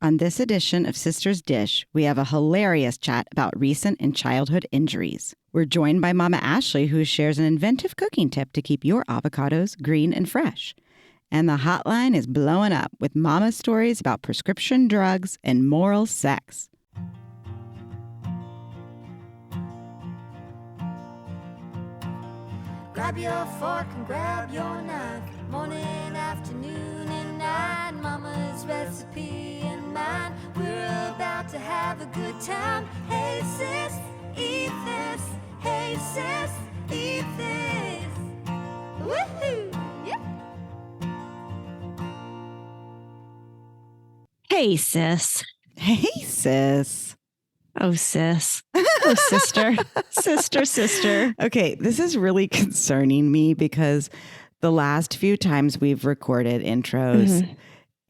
On this edition of Sister's Dish, we have a hilarious chat about recent and childhood injuries. We're joined by Momma Ashley, who shares an inventive cooking tip to keep your avocados green and fresh. And the hotline is blowing up with Mama's stories about prescription drugs and moral sex. Grab your fork and grab your knife. Morning, afternoon, and night. Mama's recipe and mine. We're about to have a good time. Hey sis, eat this. Hey sis, eat this. Woohoo! Yeah. Hey sis. Hey, sis. Oh sis. Oh sister. Sister. Okay, this is really concerning me because the last few times we've recorded intros,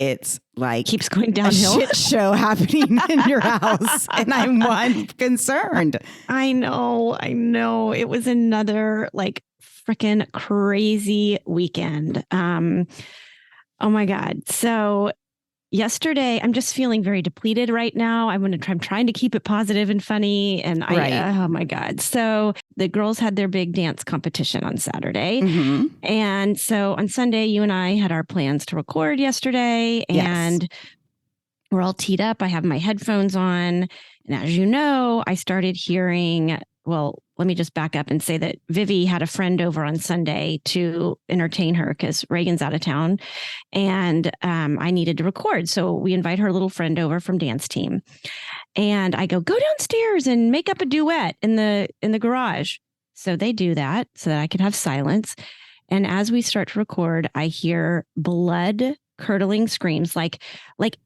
it's like Keeps going downhill. a shit show happening in your house, and I'm concerned. I know. It was another like freaking crazy weekend. Oh my God. So yesterday, I'm just feeling very depleted right now. I'm trying to keep it positive and funny. And oh my God. So the girls had their big dance competition on Saturday. Mm-hmm. And so on Sunday, you and I had our plans to record yesterday, and we're all teed up. I have my headphones on. And as you know, I started hearing, well, let me just back up and say that Vivi had a friend over on Sunday to entertain her because Reagan's out of town, and I needed to record. So we invite her little friend over from dance team, and I go downstairs and make up a duet in the garage. So they do that so that I can have silence. And as we start to record, I hear blood curdling screams, like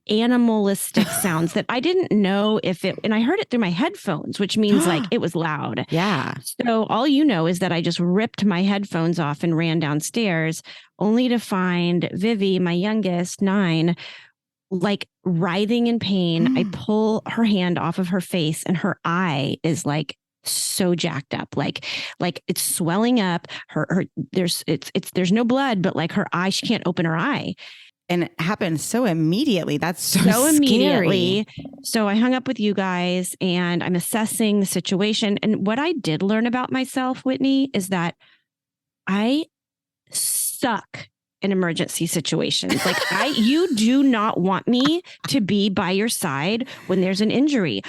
animalistic sounds that I didn't know and I heard it through my headphones, which means like it was loud. Yeah. So all you know is that I just ripped my headphones off and ran downstairs, only to find Vivi, my youngest, 9, like writhing in pain. I pull her hand off of her face, and her eye is like so jacked up, like it's swelling up. There's no blood, but like her eye, she can't open her eye. And it happened so immediately. That's so scary. Immediately. So I hung up with you guys, and I'm assessing the situation. And what I did learn about myself, Whitney, is that I suck in emergency situations. Like you do not want me to be by your side when there's an injury.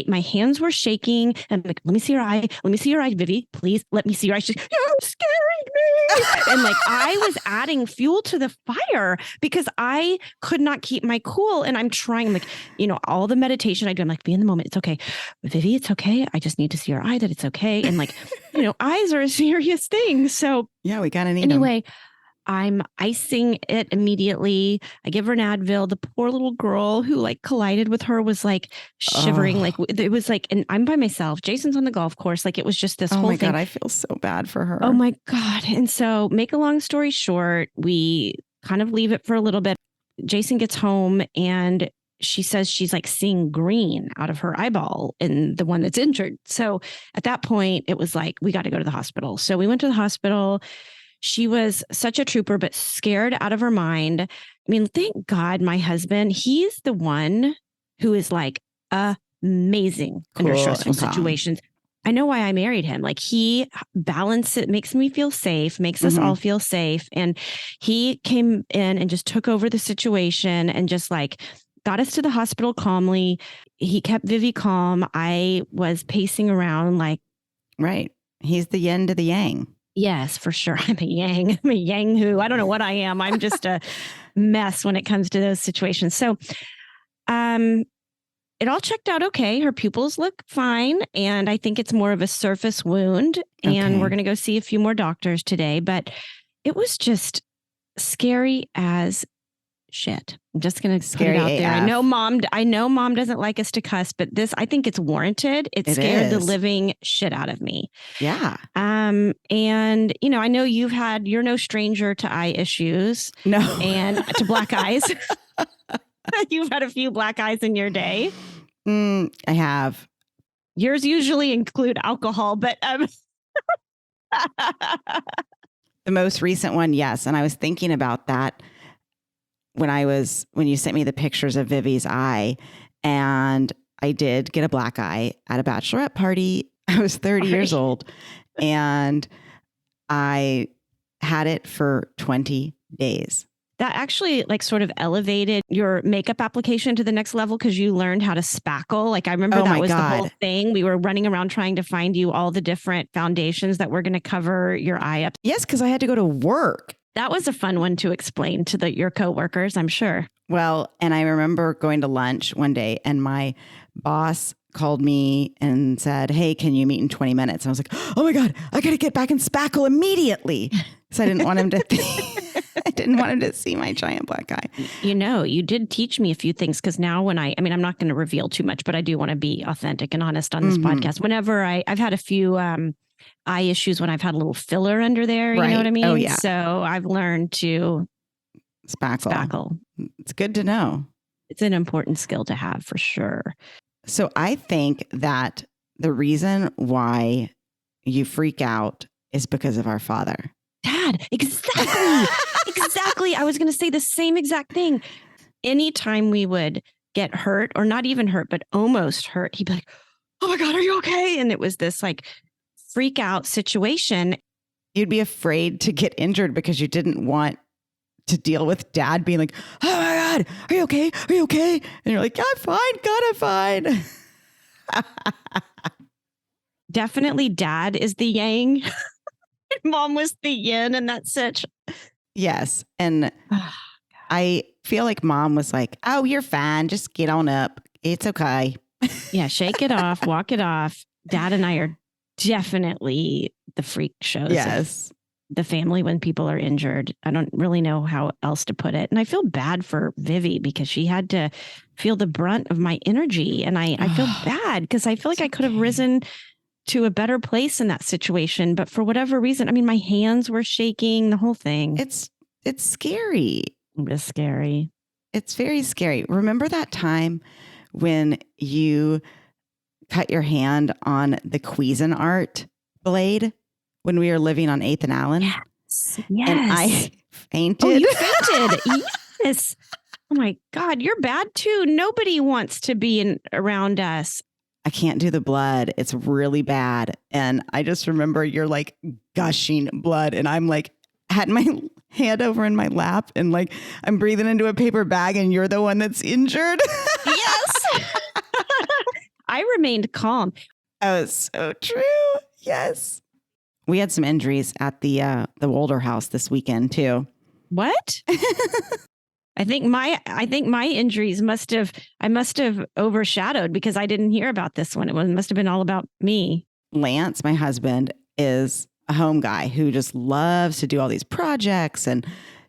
My hands were shaking, and I'm like, let me see your eye. Let me see your eye, Vivi. Please let me see your eye. She's, you're scaring me. And like, I was adding fuel to the fire because I could not keep my cool. And I'm trying, like, all the meditation I do, I'm like, be in the moment. It's okay. Vivi, it's okay. I just need to see your eye that it's okay. And like, eyes are a serious thing. So yeah, we kind of need anyway. them. I'm icing it immediately. I give her an Advil. The poor little girl who like collided with her was like shivering. Like it was like, and I'm by myself. Jason's on the golf course. Like it was just this whole thing. Oh my God, I feel so bad for her. Oh my God. And so make a long story short, we kind of leave it for a little bit. Jason gets home, and she says she's like seeing green out of her eyeball in the one that's injured. So at that point, it was like, we got to go to the hospital. So we went to the hospital. She was such a trooper, but scared out of her mind. I mean, thank God my husband, he's the one who is like amazing under stressful situations. I know why I married him. Like he balances it, makes me feel safe, makes us all feel safe. And he came in and just took over the situation and just like got us to the hospital calmly. He kept Vivi calm. I was pacing around like. Right. He's the yin to the yang. Yes, for sure. I'm a yang. I'm a yang who. I don't know what I am. I'm just a mess when it comes to those situations. So it all checked out okay. Her pupils look fine. And I think it's more of a surface wound. And we're going to go see a few more doctors today. But it was just scary as shit. I'm just going to put it out there. I know mom doesn't like us to cuss, but this, I think it's warranted. It scared the living shit out of me. Yeah. And I know you're no stranger to eye issues. No. And to black eyes. You've had a few black eyes in your day. I have. Yours usually include alcohol, but the most recent one, yes. And I was thinking about that. when you sent me the pictures of Vivi's eye, and I did get a black eye at a bachelorette party. I was 30 years old, and I had it for 20 days. That actually like sort of elevated your makeup application to the next level because you learned how to spackle. Like I remember that was the whole thing. We were running around trying to find you all the different foundations that were going to cover your eye up. Yes, because I had to go to work. That was a fun one to explain to your coworkers, I'm sure. Well, and I remember going to lunch one day and my boss called me and said, hey, can you meet in 20 minutes? And I was like, oh my God, I got to get back and spackle immediately. So I didn't want him to see my giant black eye. You know, you did teach me a few things because now when I'm not going to reveal too much, but I do want to be authentic and honest on this podcast. Whenever I've had a few eye issues when I've had a little filler under there, you know what I mean? Oh, yeah. So I've learned to spackle. It's good to know. It's an important skill to have for sure. So I think that the reason why you freak out is because of our father. Dad, exactly. Exactly. I was going to say the same exact thing. Anytime we would get hurt or not even hurt, but almost hurt, he'd be like, oh my God, are you okay? And it was this like freak out situation. You'd be afraid to get injured because you didn't want to deal with Dad being like, oh my God, are you okay? Are you okay? And you're like, I'm fine. God, I'm fine. Definitely Dad is the yang. Mom was the yin, and that's such. Yes. And I feel like Mom was like, oh, you're fine. Just get on up. It's okay. Yeah. Shake it off. Walk it off. Dad and I are definitely the freak shows. Yes. The family when people are injured. I don't really know how else to put it. And I feel bad for Vivi because she had to feel the brunt of my energy. And I feel bad because I feel like I could have risen to a better place in that situation. But for whatever reason, I mean, my hands were shaking, the whole thing. It's scary. It was scary. It's very scary. Remember that time when you cut your hand on the Cuisinart blade when we were living on 8th and Allen? Yes. And I fainted. Oh, you fainted. Yes. Oh my God. You're bad too. Nobody wants to be around us. I can't do the blood. It's really bad. And I just remember you're like gushing blood. And I'm like, had my hand over in my lap and like, I'm breathing into a paper bag and you're the one that's injured. Yes. I remained calm. Oh, it's so true. Yes. We had some injuries at the Wolder house this weekend too. What? I think my injuries must have overshadowed because I didn't hear about this one. It must have been all about me. Lance, my husband, is a home guy who just loves to do all these projects and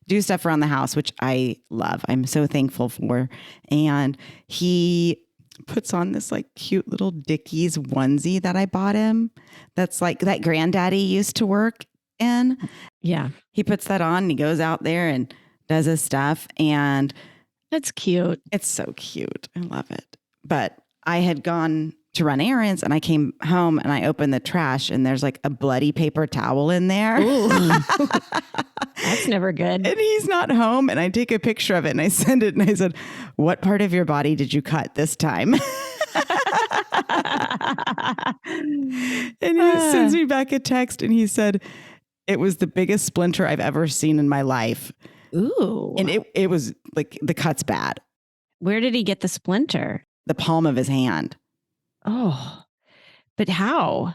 do stuff around the house, which I love. I'm so thankful for. And he puts on this like cute little Dickies onesie that I bought him. That's like that granddaddy used to work in. Yeah. He puts that on and he goes out there and does his stuff. And that's cute. It's so cute. I love it. But I had gone to run errands and I came home and I opened the trash and there's like a bloody paper towel in there. That's never good. And he's not home. And I take a picture of it and I send it and I said, what part of your body did you cut this time? And he sends me back a text and he said, it was the biggest splinter I've ever seen in my life. Ooh. And it was like the cut's bad. Where did he get the splinter? The palm of his hand. Oh, but how?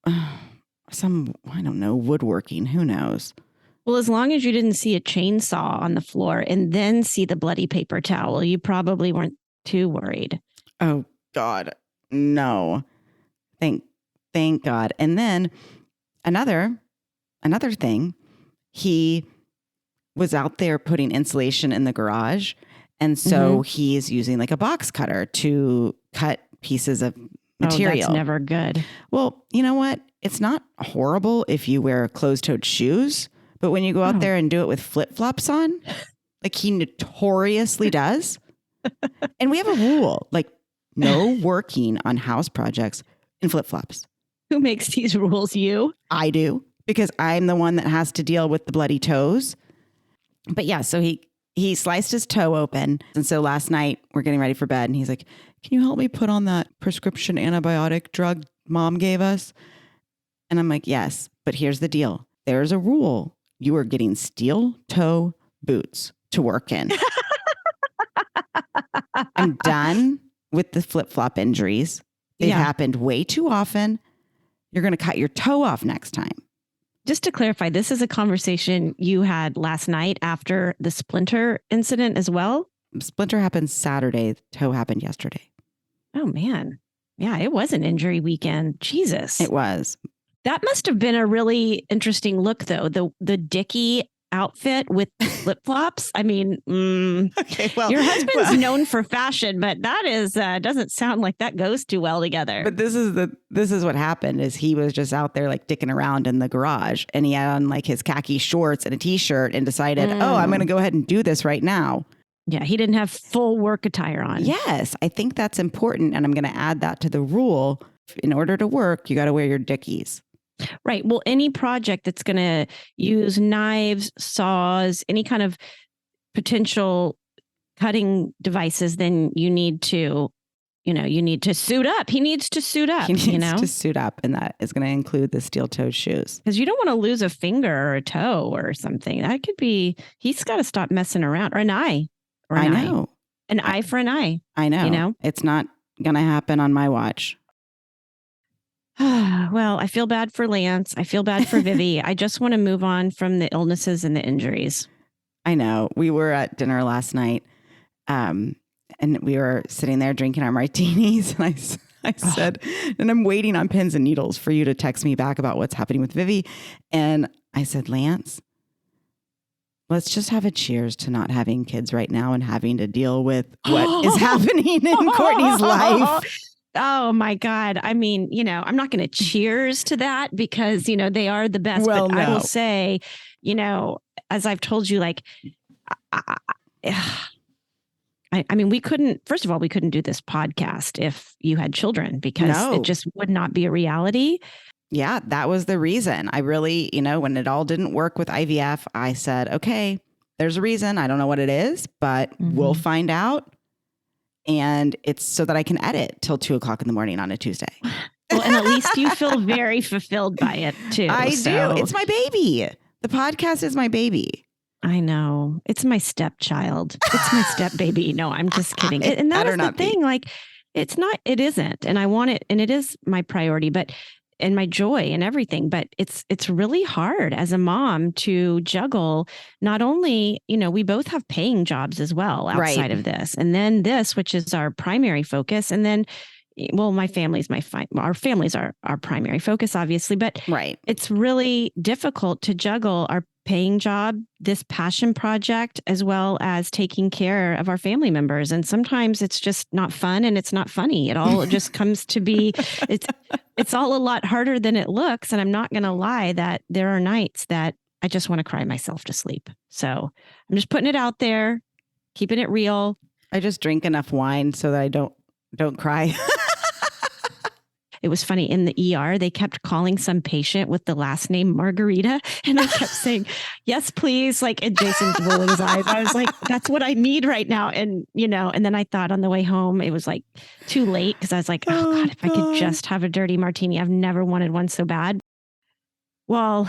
I don't know, woodworking. Who knows? Well, as long as you didn't see a chainsaw on the floor and then see the bloody paper towel, you probably weren't too worried. Oh, God. No. Thank God. And then another thing, he was out there putting insulation in the garage. And so he's using like a box cutter to cut pieces of material. Oh, that's never good. Well, you know what? It's not horrible if you wear closed-toed shoes, but when you go out there and do it with flip-flops on, like he notoriously does. And we have a rule, like no working on house projects in flip-flops. Who makes these rules? You? I do, because I'm the one that has to deal with the bloody toes. But yeah, so he sliced his toe open. And so last night we're getting ready for bed and he's like, can you help me put on that prescription antibiotic drug mom gave us? And I'm like, yes, but here's the deal. There's a rule. You are getting steel toe boots to work in. I'm done with the flip-flop injuries. They've happened way too often. You're going to cut your toe off next time. Just to clarify, this is a conversation you had last night after the splinter incident as well? Splinter happened Saturday. Toe happened yesterday. Oh, man. Yeah, it was an injury weekend. Jesus. It was. That must have been a really interesting look, though. The Dickie outfit with flip-flops. I mean, okay, well, your husband's known for fashion, but that is doesn't sound like that goes too well together. But this is what happened is he was just out there like dicking around in the garage and he had on like his khaki shorts and a t-shirt and decided, I'm going to go ahead and do this right now. Yeah, he didn't have full work attire on. Yes, I think that's important. And I'm going to add that to the rule. In order to work, you got to wear your Dickies. Right. Well, any project that's going to use knives, saws, any kind of potential cutting devices, then you need to suit up. He needs to suit up. He needs to suit up. And that is going to include the steel-toed shoes. Because you don't want to lose a finger or a toe or something. That could be, he's got to stop messing around. Or an eye. I know. An eye for an eye. I know. You know? It's not going to happen on my watch. Well, I feel bad for Lance. I feel bad for Vivi. I just want to move on from the illnesses and the injuries. I know. We were at dinner last night and we were sitting there drinking our martinis. And I said, and I'm waiting on pins and needles for you to text me back about what's happening with Vivi. And I said, Lance, let's just have a cheers to not having kids right now and having to deal with what is happening in Courtney's life. Oh my God. I mean, I'm not going to cheers to that because, they are the best. Well, but no. I will say, as I've told you, like, I mean, we couldn't do this podcast if you had children because it just would not be a reality. Yeah, that was the reason. I really, when it all didn't work with IVF, I said, okay, there's a reason. I don't know what it is, but we'll find out. And it's so that I can edit till 2:00 in the morning on a Tuesday. Well, and at least you feel very fulfilled by it too. I do. It's my baby. The podcast is my baby. I know. It's my stepchild. It's my step baby. No, I'm just kidding. And that is the thing. Like, it isn't. And I want it. And it is my priority, and my joy and everything. But it's really hard as a mom to juggle. Not only, we both have paying jobs as well outside of this. And then this, which is our primary focus. And then, well, our families are our primary focus, obviously. But it's really difficult to juggle our paying job, this passion project, as well as taking care of our family members. And sometimes it's just not fun and it's not funny. It all just comes to be, it's all a lot harder than it looks. And I'm not going to lie that there are nights that I just want to cry myself to sleep. So I'm just putting it out there, keeping it real. I just drink enough wine so that I don't cry. It was funny in the ER, they kept calling some patient with the last name Margarita. And I kept saying, yes, please. Like, and Jason's rolling his eyes. I was like, that's what I need right now. And, and then I thought on the way home, it was like too late. Cause I was like, oh God, if I could just have a dirty martini. I've never wanted one so bad. Well,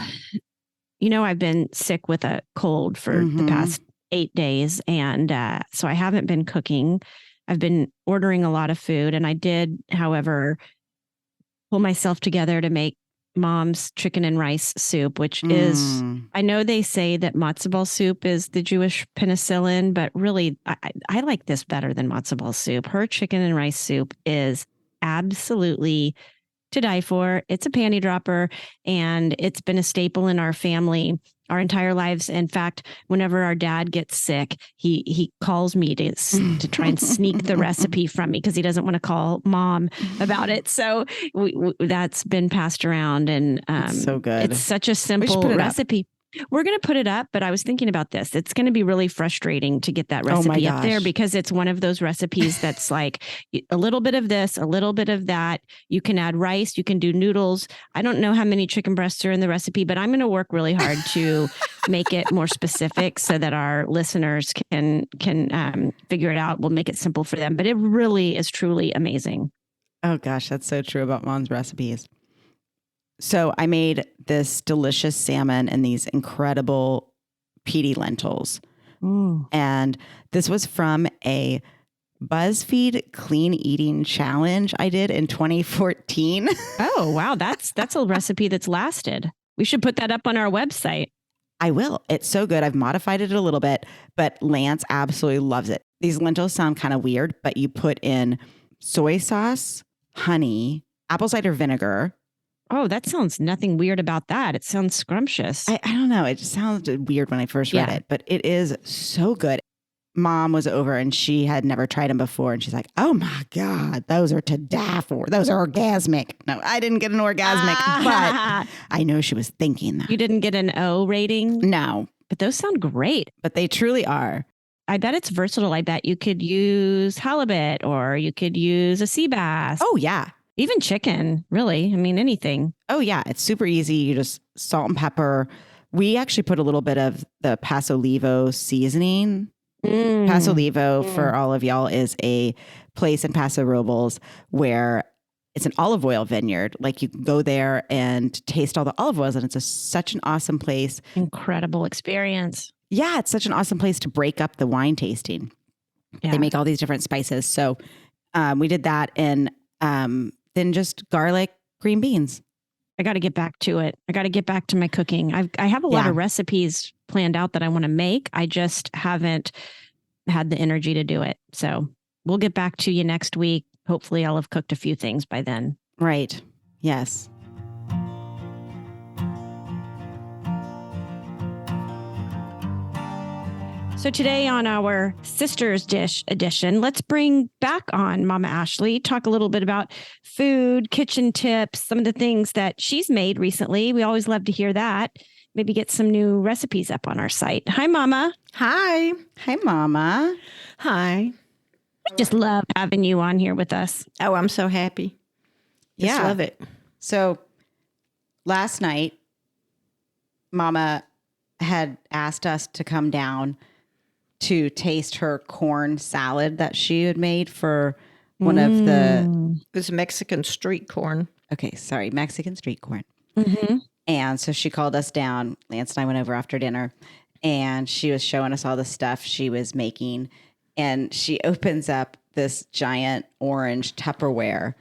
I've been sick with a cold for the past 8 days. And so I haven't been cooking. I've been ordering a lot of food. And I did, however, pull myself together to make Mom's chicken and rice soup, which is, I know they say that matzo ball soup is the Jewish penicillin, but really I like this better than matzo ball soup. Her chicken and rice soup is absolutely to die for. It's a panty dropper and it's been a staple in our family our entire lives. In fact, whenever our dad gets sick, he calls me to try and sneak the recipe from me because he doesn't want to call Mom about it. So that's been passed around, and it's so good. It's such a simple recipe. We're going to put it up, but I was thinking about this. It's going to be really frustrating to get that Oh my recipe up there gosh. because it's one of those recipes that's like a little bit of this, a little bit of that. You can add rice, you can do noodles. I don't know how many chicken breasts are in the recipe, but I'm going to work really hard to make it more specific so that our listeners can figure it out. We'll make it simple for them, but it really is truly amazing. Oh gosh, that's so true about Mom's recipes. So I made this delicious salmon and these incredible pidi lentils. And this was from a BuzzFeed clean eating challenge I did in 2014. Oh, wow. That's a recipe that's lasted. We should put that up on our website. I will. It's so good. I've modified it a little bit, but Lance absolutely loves it. These lentils sound kind of weird, but you put in soy sauce, honey, apple cider vinegar. Oh, that sounds nothing weird about that. It sounds scrumptious. I don't know. It just sounded weird when I first read it, but it is so good. Mom was over and she had never tried them before. And she's like, oh my God, those are to die for. Those are orgasmic. No, I didn't get an orgasmic, but I know she was thinking that. You didn't get an O rating? No. But those sound great. But they truly are. I bet it's versatile. I bet you could use halibut or you could use a sea bass. Oh, yeah. Even chicken, really. I mean, anything. Oh, yeah. It's super easy. You just salt and pepper. We actually put a little bit of the Paso Olivo seasoning. Paso Olivo, for all of y'all, is a place in Paso Robles where it's an olive oil vineyard. Like you can go there and taste all the olive oils, and it's such an awesome place. Incredible experience. Yeah, it's such an awesome place to break up the wine tasting. Yeah. They make all these different spices. So we did that, and then just garlic, green beans. I got to get back to it. I got to get back to my cooking. I have a lot of recipes planned out that I want to make. I just haven't had the energy to do it. So we'll get back to you next week. Hopefully I'll have cooked a few things by then. Right. Yes. So today on our Sisters Dish edition, let's bring back on Momma Ashley, talk a little bit about food, kitchen tips, some of the things that she's made recently. We always love to hear that. Maybe get some new recipes up on our site. Hi, Mama. Hi. Hi, Mama. Hi. I just love having you on here with us. Oh, I'm so happy. Just love it. So last night, Mama had asked us to come down to taste her corn salad that she had made for one of the... It was Mexican street corn. Okay, sorry, Mexican street corn. Mm-hmm. And so she called us down. Lance and I went over after dinner, and she was showing us all the stuff she was making. And she opens up this giant orange Tupperware,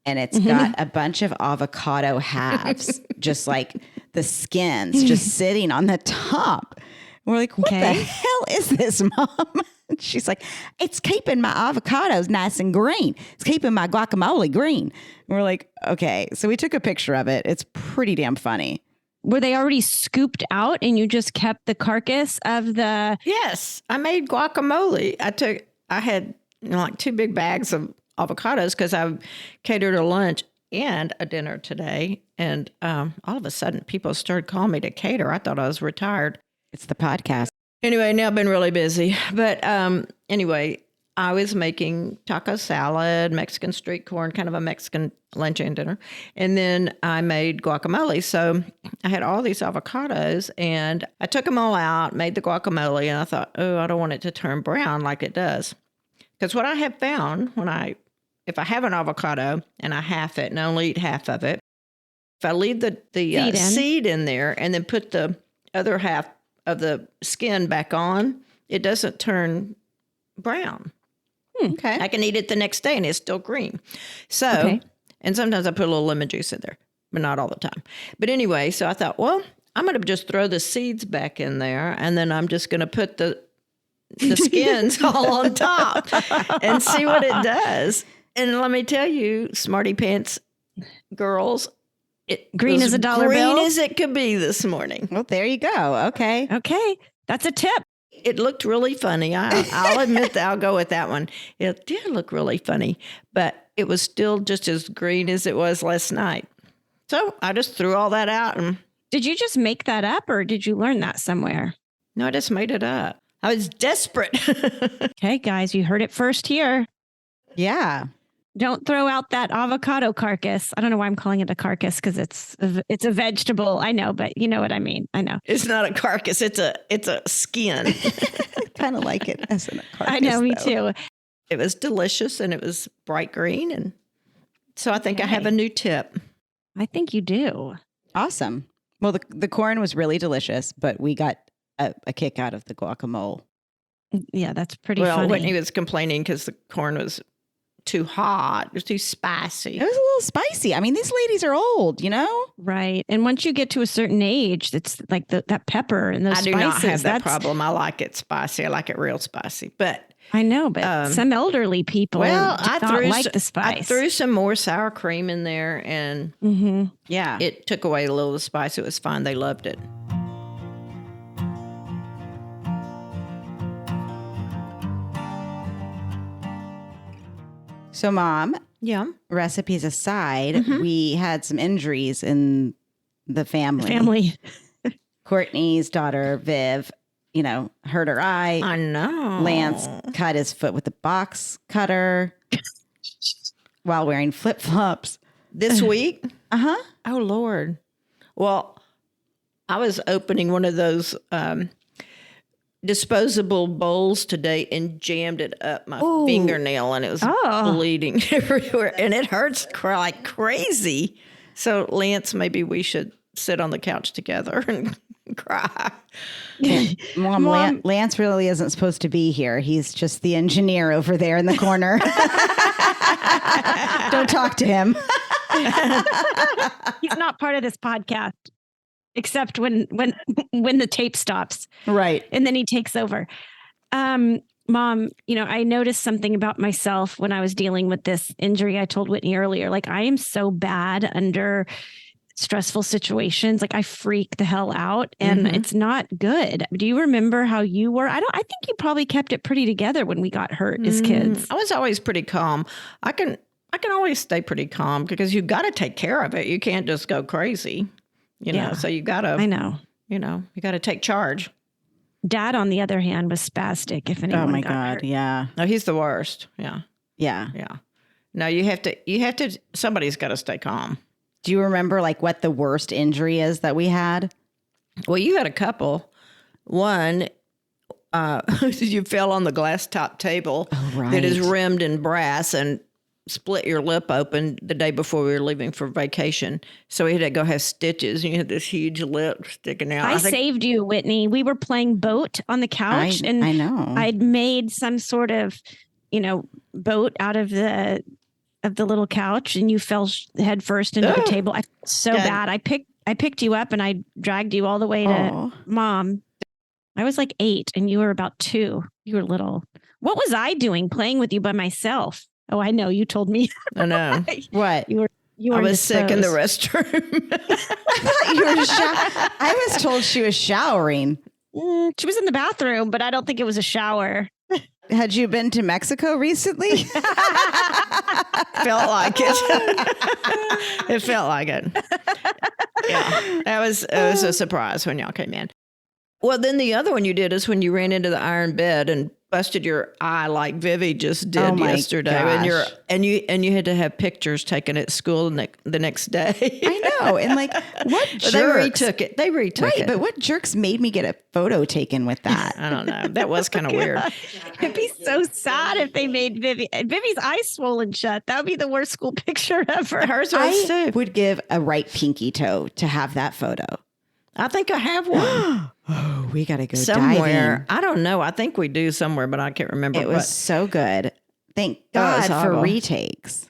and it's got a bunch of avocado halves, just like the skins just sitting on the top. We're like, what the hell is this, Mom? And she's like, it's keeping my avocados nice and green. It's keeping my guacamole green. And we're like, okay. So we took a picture of it. It's pretty damn funny. Were they already scooped out and you just kept the carcass of the... Yes, I made guacamole. I had like 2 big bags of avocados because I catered a lunch and a dinner today. And all of a sudden, people started calling me to cater. I thought I was retired. It's the podcast. Anyway, now I've been really busy. But anyway, I was making taco salad, Mexican street corn, kind of a Mexican lunch and dinner. And then I made guacamole. So I had all these avocados and I took them all out, made the guacamole, and I thought, oh, I don't want it to turn brown like it does. Because what I have found if I have an avocado and I half it and I only eat half of it, if I leave the seed in there and then put the other half of the skin back on, it doesn't turn brown. Okay. I can eat it the next day and it's still green. So, and sometimes I put a little lemon juice in there, but not all the time. But anyway, so I thought, well, I'm going to just throw the seeds back in there and then I'm just going to put the skins all on top and see what it does. And let me tell you, Smarty Pants girls, green as a dollar bill? Green as it could be this morning. Well, there you go. Okay. Okay. That's a tip. It looked really funny. I'll admit that. I'll go with that one. It did look really funny, but it was still just as green as it was last night. So I just threw all that out and Did you just make that up or did you learn that somewhere? No, I just made it up. I was desperate. Okay, guys, you heard it first here. Yeah. Don't throw out that avocado carcass. I don't know why I'm calling it a carcass because it's a vegetable. I know, but you know what I mean. I know. It's not a carcass. It's a skin. I kind of like it as a carcass. I know, me though. too. It was delicious and it was bright green. And so I think I have a new tip. I think you do. Awesome. Well, the corn was really delicious, but we got a kick out of the guacamole. Yeah, that's pretty funny. Whitney was complaining because the corn was too hot. It was too spicy. It was a little spicy. I mean, these ladies are old, you know? Right. And once you get to a certain age, it's like that pepper and those I do spices. not have that problem. I like it spicy. I like it real spicy. But I know, but some elderly people do not like the spice. I threw some more sour cream in there and Yeah. it took away a little of the spice. It was fine. They loved it. So, Mom, Yeah. recipes aside, we had some injuries in the family. Courtney's daughter, Viv, hurt her eye. I know. Lance cut his foot with a box cutter while wearing flip-flops. This week? Uh-huh. Oh, Lord. Well, I was opening one of those disposable bowls today and jammed it up my fingernail, and it was bleeding everywhere, and it hurts like crazy. So, Lance, maybe we should sit on the couch together and cry. Mom, Lance really isn't supposed to be here. He's just the engineer over there in the corner. Don't talk to him. He's not part of this podcast, except when the tape stops. Right. And then he takes over. Mom, I noticed something about myself when I was dealing with this injury. I told Whitney earlier, like, I am so bad under stressful situations. Like, I freak the hell out and it's not good. Do you remember how you were? I think you probably kept it pretty together when we got hurt as kids. I was always pretty calm. I can always stay pretty calm because you got to take care of it. You can't just go crazy, know, so you got to, I know, you got to take charge. Dad, on the other hand, was spastic. If anyone Oh my got God. hurt. Yeah. No, he's the worst. Yeah. Yeah. Yeah. No, you have to, somebody's got to stay calm. Do you remember what the worst injury is that we had? Well, you had a couple. One, you fell on the glass top table that is rimmed in brass and split your lip open the day before we were leaving for vacation. So we had to go have stitches, and you had this huge lip sticking out. I saved you, Whitney. We were playing boat on the couch, and I know I'd made some sort of, boat out of the little couch, and you fell head first into the table. I felt so bad. I picked you up and I dragged you all the way to Mom. I was like 8 and you were about 2. You were little. What was I doing playing with you by myself? Oh, I know. You told me. I know. What? You were I was sick in the restroom. I was told she was showering. She was in the bathroom, but I don't think it was a shower. Had you been to Mexico recently? Felt like it. It felt like it. Yeah, it was a surprise when y'all came in. Well, then the other one you did is when you ran into the iron bed and busted your eye like Vivi just did yesterday. Gosh. And you had to have pictures taken at school the next day. I know. And what jerks? They retook it. Right, but what jerks made me get a photo taken with that? I don't know. That was kind of weird. It'd be so sad if they made Vivi's eyes swollen shut. That would be the worst school picture ever. Hers was too. Would give a right pinky toe to have that photo. I think I have one. Oh, we got to go somewhere. dive in. I don't know. I think we do somewhere, but I can't remember. It was so good. Thank God for retakes.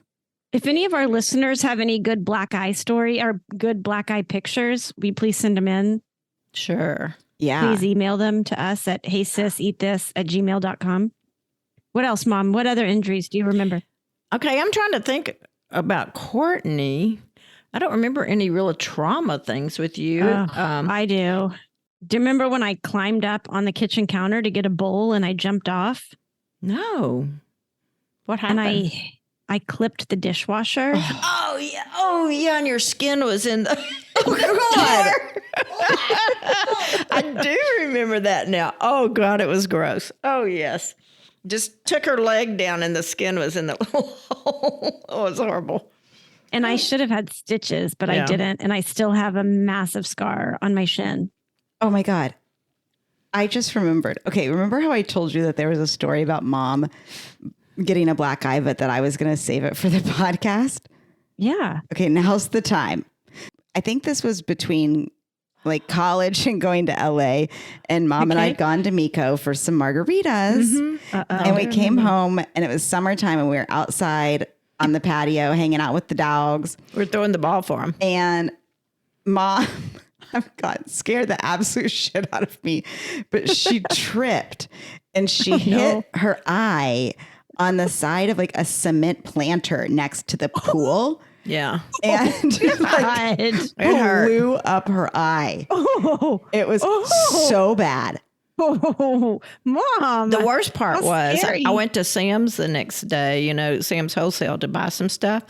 If any of our listeners have any good black eye story or good black eye pictures, will you please send them in? Sure. Yeah. Please email them to us at heysiseatthis@gmail.com. What else, Mom? What other injuries do you remember? Okay, I'm trying to think about Courtney. I don't remember any real trauma things with you. I do. Do you remember when I climbed up on the kitchen counter to get a bowl and I jumped off? No. What happened? And I clipped the dishwasher. Oh yeah. And your skin was in the God. I do remember that now. Oh, God, it was gross. Oh, yes. Just took her leg down and the skin was in the little hole. Oh, it was horrible. And I should have had stitches, but I Yeah. didn't. And I still have a massive scar on my shin. Oh my God. I just remembered. Okay, remember how I told you that there was a story about Mom getting a black eye, but that I was going to save it for the podcast? Yeah. Okay, now's the time. I think this was between like college and going to LA, and Mom and I had gone to Miko for some margaritas, and we came home and it was summertime and we were outside on the patio hanging out with the dogs. We're throwing the ball for him. And Mom, God, scared the absolute shit out of me, but she tripped and she hit her eye on the side of like a cement planter next to the pool. Yeah. And like, It hurt. blew up her eye. It was so bad. Oh, Mom. The worst part How was scary. I went to Sam's the next day, Sam's Wholesale to buy some stuff.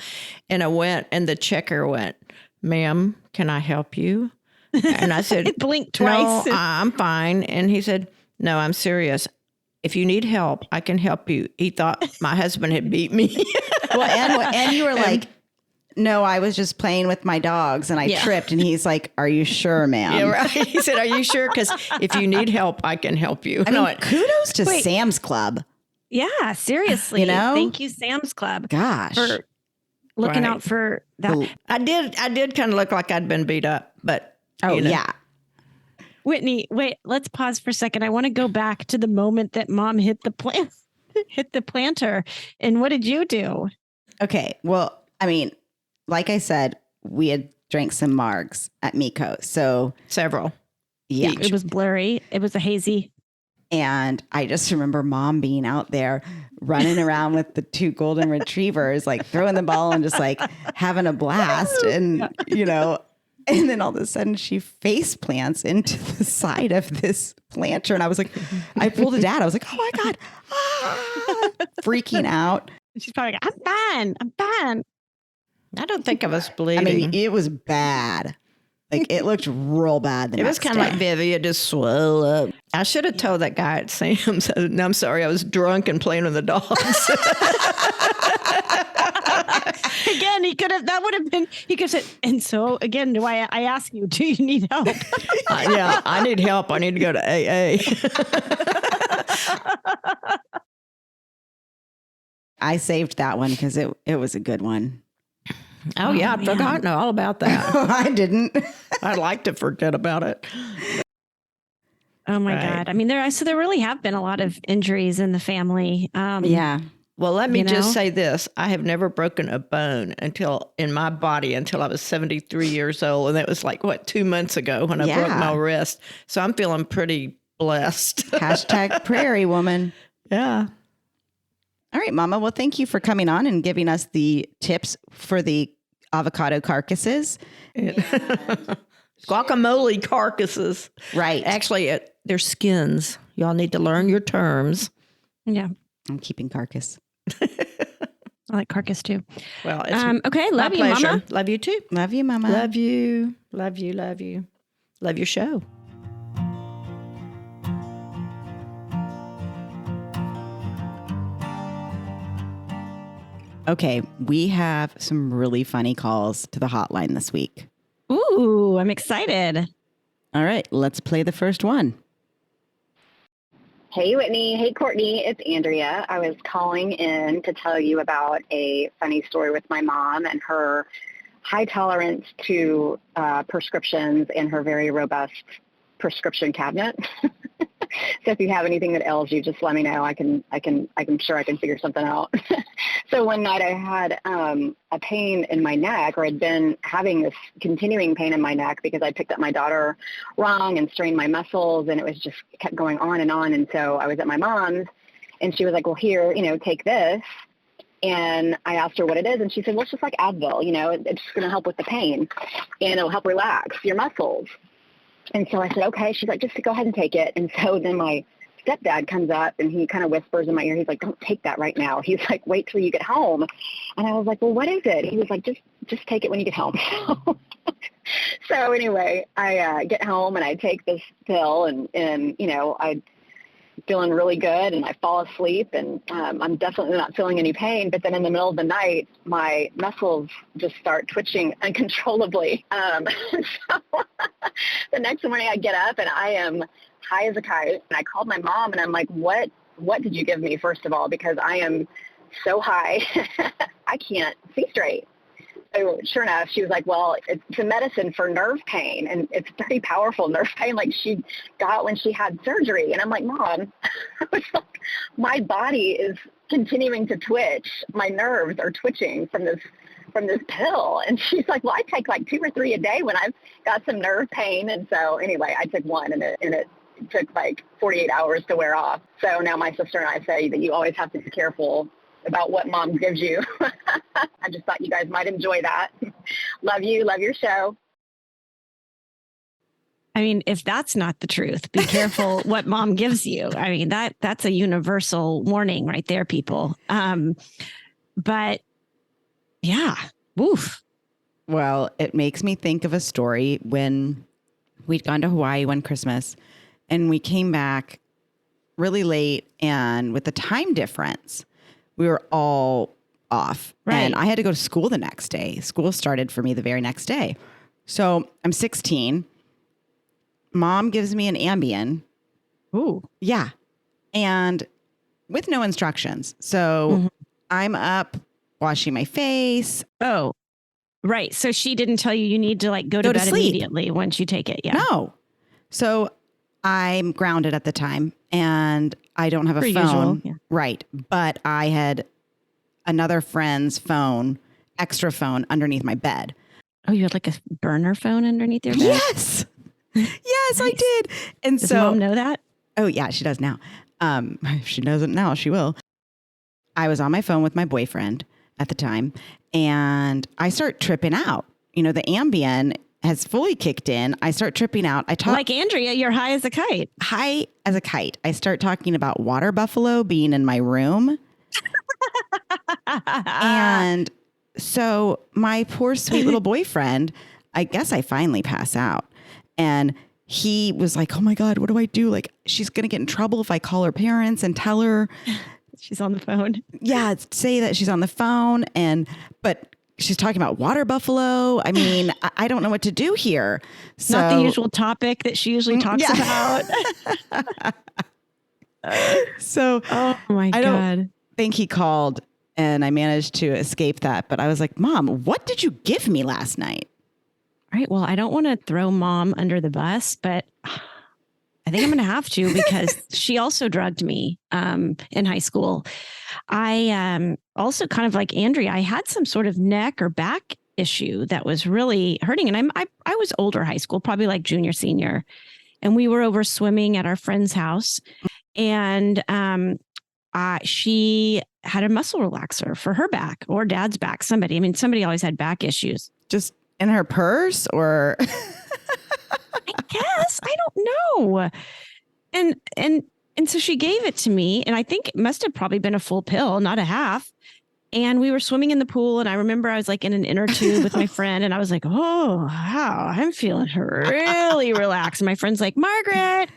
And I went and the checker went, "Ma'am, can I help you?" And I said, It blinked twice. "No, I'm fine." And he said, "No, I'm serious. If you need help, I can help you." He thought my husband had beat me. Well, and you were like, "No, I was just playing with my dogs and I tripped." And he's like, "Are you sure, ma'am?" Yeah, right. He said, "Are you sure? Because if you need help, I can help you." I mean, kudos to Sam's Club. Yeah, seriously. Thank you, Sam's Club. Gosh. For looking out for that. I did kind of look like I'd been beat up, but yeah. Whitney, wait, let's pause for a second. I want to go back to the moment that Mom hit the planter. And what did you do? Okay. Well, I mean, like I said, we had drank some margs at Miko. So several. Yeah. It was blurry. It was a hazy. And I just remember Mom being out there running around with the two golden retrievers, like throwing the ball and just like having a blast. And, and then all of a sudden she face plants into the side of this planter. And I was like, I pulled a dad. I was like, "Oh my God, freaking out." She's probably like, I'm fine. I don't think I was bleeding. I mean, it was bad. Like it looked real bad. It was kind of like Vivi. It just swelled up. I should have told that guy at Sam's, "No, I'm sorry. I was drunk and playing with the dogs." Again, he could have said, "And so again, I ask you, do you need help?" Yeah, I need help. I need to go to AA. I saved that one because it was a good one. Oh yeah, I'd forgotten all about that. I didn't. I'd like to forget about it. Oh my God. I mean, there really have been a lot of injuries in the family. Yeah. Well, let me just say this. I have never broken a bone in my body until I was 73 years old. And that was like, 2 months ago when I broke my wrist. So I'm feeling pretty blessed. Hashtag prairie woman. Yeah. All right, Mama. Well, thank you for coming on and giving us the tips for the avocado carcasses. Guacamole carcasses. Right. Actually, they're skins. Y'all need to learn your terms. Yeah. I'm keeping carcass. I like carcass too. Well, it's okay. Love my you, pleasure. Mama. Love you too. Love you, Mama. Love you. Love you. Love you. Love your show. Okay, we have some really funny calls to the hotline this week. Ooh, I'm excited. All right, let's play the first one. Hey, Whitney. Hey, Courtney. It's Andrea. I was calling in to tell you about a funny story with my mom and her high tolerance to prescriptions and her very robust prescription cabinet. So if you have anything that ails you, just let me know. I'm sure I can figure something out. So one night I had a pain in my neck, or had been having this continuing pain in my neck because I picked up my daughter wrong and strained my muscles, and it was just kept going on and on. And so I was at my mom's, and she was like, "Well, here, take this." And I asked her what it is, and she said, "Well, it's just like Advil, it's just going to help with the pain, and it'll help relax your muscles." And so I said, "Okay." She's like, "Just go ahead and take it." And so then my stepdad comes up and he kind of whispers in my ear. He's like, "Don't take that right now." He's like, "Wait till you get home." And I was like, "Well, what is it?" He was like, just take it when you get home." So anyway, I get home and I take this pill and I'm feeling really good and I fall asleep and I'm definitely not feeling any pain. But then in the middle of the night, my muscles just start twitching uncontrollably. So the next morning I get up and I am high as a kite. And I called my mom and I'm like, what did you give me, first of all? Because I am so high, I can't see straight. So sure enough, she was like, well, it's a medicine for nerve pain, and it's very powerful nerve pain, like she got when she had surgery. And I'm like, Mom, I was like, my body is continuing to twitch. My nerves are twitching from this pill. And she's like, well, I take like 2 or 3 a day when I've got some nerve pain. And so anyway, I took one, and it took like 48 hours to wear off. So now my sister and I say that you always have to be careful about what mom gives you. I just thought you guys might enjoy that. Love you. Love your show. I mean, if that's not the truth, be careful what mom gives you. I mean, that's a universal warning right there, people. But yeah, woof. Well, it makes me think of a story when we'd gone to Hawaii one Christmas and we came back really late, and with the time difference, we were all off. Right. And I had to go to school the next day. School started for me the very next day. So I'm 16. Mom gives me an Ambien. Ooh. Yeah. And with no instructions. So I'm up washing my face. Oh, right. So she didn't tell you need to like go to bed sleep immediately once you take it. Yeah. No. So I'm grounded at the time and I don't have a phone. Usual, yeah. Right. But I had another friend's phone, extra phone underneath my bed. Oh, you had like a burner phone underneath your bed? Yes. Yes, I did. And Does so mom know that? Oh yeah, she does now. If she doesn't now, she will. I was on my phone with my boyfriend at the time and I start tripping out. You know, the Ambien has fully kicked in. I start tripping out. I talk like Andrea, you're high as a kite. High as a kite. I start talking about water buffalo being in my room. And so my poor sweet little boyfriend, I guess I finally pass out. And he was like, oh my God, what do I do? Like, she's going to get in trouble if I call her parents and tell her. She's on the phone. Yeah, say that she's on the phone. But she's talking about water buffalo. I mean, I don't know what to do here. So, not the usual topic that she usually talks about. So, oh my God. I don't think he called and I managed to escape that. But I was like, Mom, what did you give me last night? Right. Well, I don't want to throw mom under the bus, but I think I'm going to have to because she also drugged me in high school. I also kind of like Andrea, I had some sort of neck or back issue that was really hurting. And I was older high school, probably like junior, senior. And we were over swimming at our friend's house. And she had a muscle relaxer for her back or dad's back. Somebody always had back issues. Just in her purse or... I guess. I don't know. And so she gave it to me, and I think it must have probably been a full pill, not a half. And we were swimming in the pool, and I remember I was like in an inner tube with my friend, and I was like, oh, wow, I'm feeling really relaxed. And my friend's like, Margaret,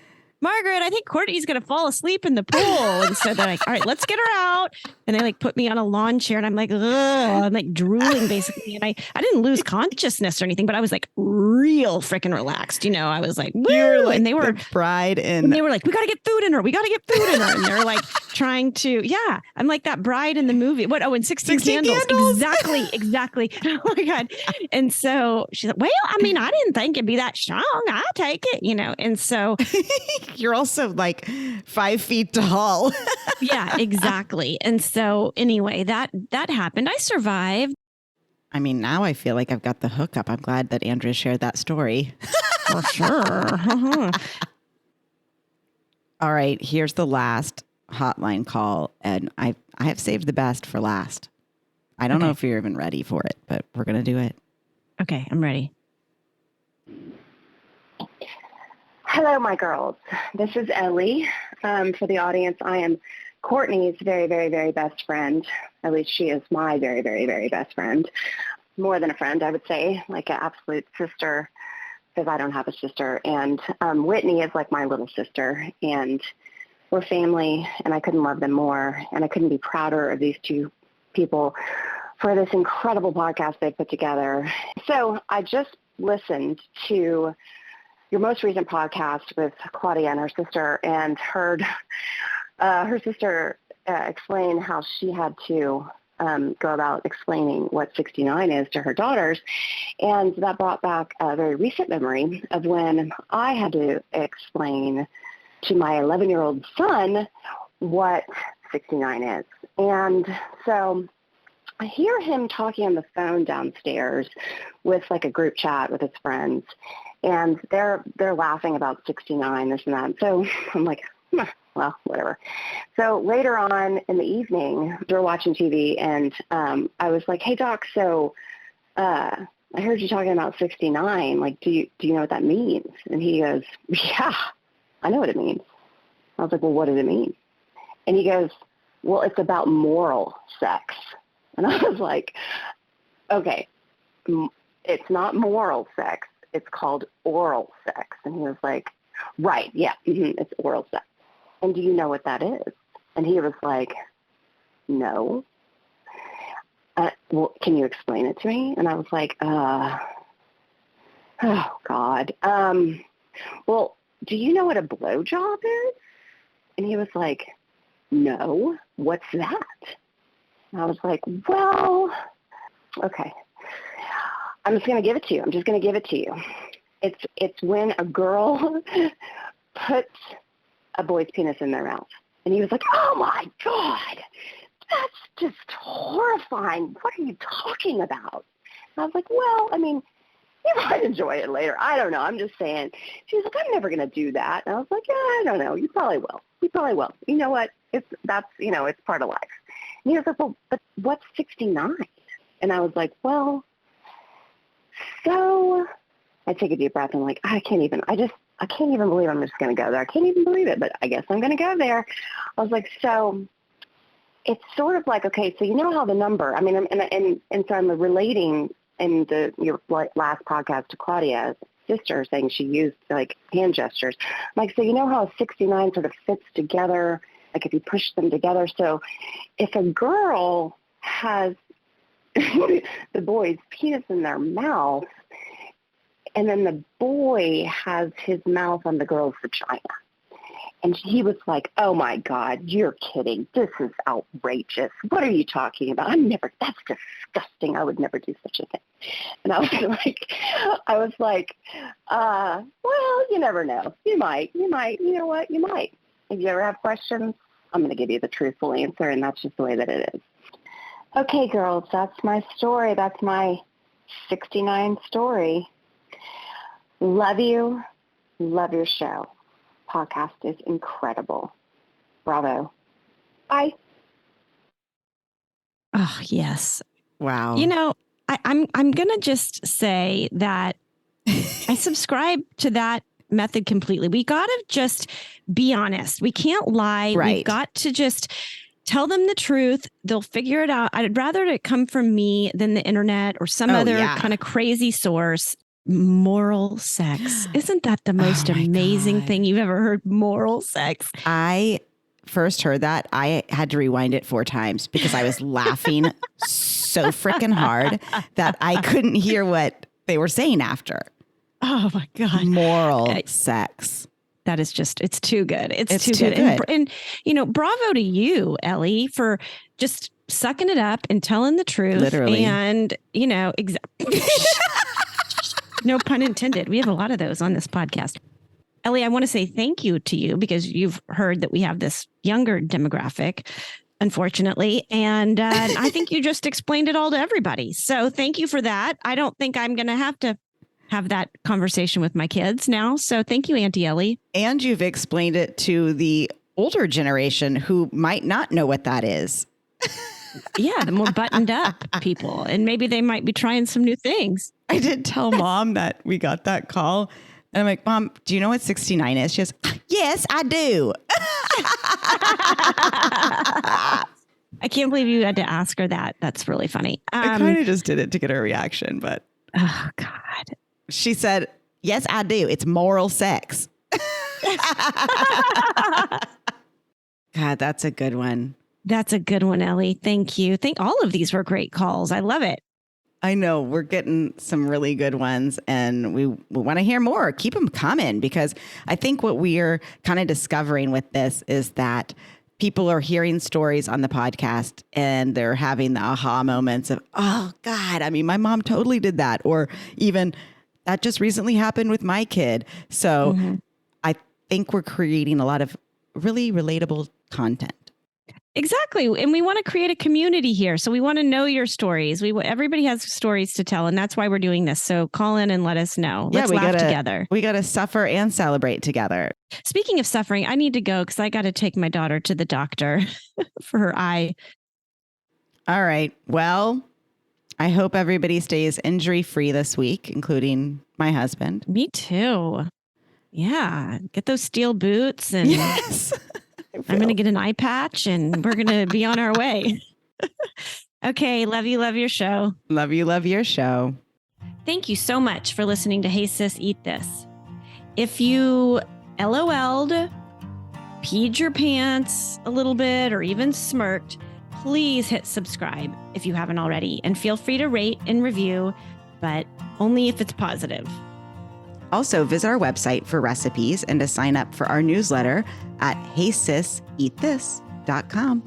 I think Courtney's going to fall asleep in the pool. And so they're like, all right, let's get her out. And they like put me on a lawn chair and I'm like, ugh, I'm like drooling basically. And I didn't lose consciousness or anything, but I was like real freaking relaxed. You know, I was like, woo. You were like and they were the bride and they were like, we got to get food in her. And they're like trying to, yeah, I'm like that bride in the movie. What? Oh, in 16 Candles. Exactly. Oh my God. And so she's like, well, I mean, I didn't think it'd be that strong. I'll take it, you know? And so you're also like 5 feet tall. yeah, exactly. And so anyway, that happened. I survived. I mean, now I feel like I've got the hookup. I'm glad that Andrea shared that story. For sure. All right, here's the last hotline call. And I have saved the best for last. I don't know if you're even ready for it, but we're going to do it. Okay, I'm ready. Hello, my girls. This is Ellie. For the audience, I am Courtney's very, very, very best friend. At least she is my very, very, very best friend. more than a friend, I would say, like an absolute sister, because I don't have a sister. And Whitney is like my little sister, and we're family, and I couldn't love them more, and I couldn't be prouder of these two people for this incredible podcast they put together. So I just listened to your most recent podcast with Claudia and her sister, and heard her sister explain how she had to go about explaining what 69 is to her daughters. And that brought back a very recent memory of when I had to explain to my 11-year-old son what 69 is. And so I hear him talking on the phone downstairs with like a group chat with his friends, and they're laughing about 69, this and that. So I'm like, well, whatever. So later on in the evening, we're watching TV, and I was like, hey, Doc, so I heard you talking about 69. Like, do you know what that means? And he goes, yeah, I know what it means. I was like, well, what does it mean? And he goes, well, it's about moral sex. And I was like, okay, it's not moral sex. It's called oral sex. And he was like, right, yeah, it's oral sex. And do you know what that is? And he was like, no. Well, can you explain it to me? And I was like, oh, God. Well, do you know what a blowjob is? And he was like, no. What's that? And I was like, well, okay. I'm just going to give it to you. I'm just going to give it to you. It's when a girl puts a boy's penis in their mouth. And he was like, oh, my God, that's just horrifying. What are you talking about? And I was like, well, I mean, you might enjoy it later. I don't know. I'm just saying. She was like, I'm never going to do that. And I was like, yeah, I don't know. You probably will. You probably will. You know what? It's part of life. And he was like, well, but what's 69? And I was like, well, so I take a deep breath and I'm like, I can't even believe I'm just going to go there. I can't even believe it, but I guess I'm going to go there. I was like, so it's sort of like, okay, so you know how the number, I mean, and so I'm relating in your last podcast to Claudia's sister, saying she used like hand gestures. I'm like, so you know how 69 sort of fits together, like if you push them together. So if a girl has the boy's penis in their mouth, and then the boy has his mouth on the girl's vagina. And he was like, oh, my God, you're kidding. This is outrageous. What are you talking about? That's disgusting. I would never do such a thing. And I was like, well, you never know. You might, you know what? You might. If you ever have questions, I'm going to give you the truthful answer, and that's just the way that it is. Okay, girls, that's my story. That's my 69 story. Love you. Love your show. Podcast is incredible. Bravo. Bye. Oh, yes. Wow. You know, I'm going to just say that I subscribe to that method completely. We got to just be honest. We can't lie. Right. We've got to just tell them the truth. They'll figure it out. I'd rather it come from me than the internet or some other kind of crazy source. Moral sex. Isn't that the most amazing thing you've ever heard? Moral sex. I first heard that. I had to rewind it 4 times because I was laughing so freaking hard that I couldn't hear what they were saying after. Oh my God. Moral sex. That is just, it's too good. It's too good. And, you know, bravo to you, Ellie, for just sucking it up and telling the truth. Literally. And, you know, no pun intended. We have a lot of those on this podcast. Ellie, I want to say thank you to you because you've heard that we have this younger demographic, unfortunately. And I think you just explained it all to everybody. So thank you for that. I don't think I'm going to have that conversation with my kids now. So thank you, Auntie Ellie. And you've explained it to the older generation who might not know what that is. Yeah, the more buttoned up people. And maybe they might be trying some new things. I did tell Mom that we got that call. And I'm like, Mom, do you know what 69 is? She goes, yes, I do. I can't believe you had to ask her that. That's really funny. I kind of just did it to get her reaction, but oh God. She said, yes, I do. It's moral sex. God, that's a good one. That's a good one, Ellie. Thank you. All of these were great calls. I love it. I know we're getting some really good ones and we want to hear more. Keep them coming because I think what we are kind of discovering with this is that people are hearing stories on the podcast and they're having the aha moments of, oh God, I mean, my mom totally did that. Or even that just recently happened with my kid. So I think we're creating a lot of really relatable content. Exactly. And we want to create a community here. So we want to know your stories. Everybody has stories to tell. And that's why we're doing this. So call in and let us know. Let's laugh together. We got to suffer and celebrate together. Speaking of suffering, I need to go because I got to take my daughter to the doctor for her eye. All right. Well, I hope everybody stays injury-free this week, including my husband. Me too. Yeah. Get those steel boots and yes. I'm going to get an eye patch and we're going to be on our way. Okay. Love you. Love your show. Love you. Love your show. Thank you so much for listening to Hey Sis, Eat This. If you LOL'd, peed your pants a little bit, or even smirked, please hit subscribe if you haven't already. And feel free to rate and review, but only if it's positive. Also, visit our website for recipes and to sign up for our newsletter at HeySisEatThis.com.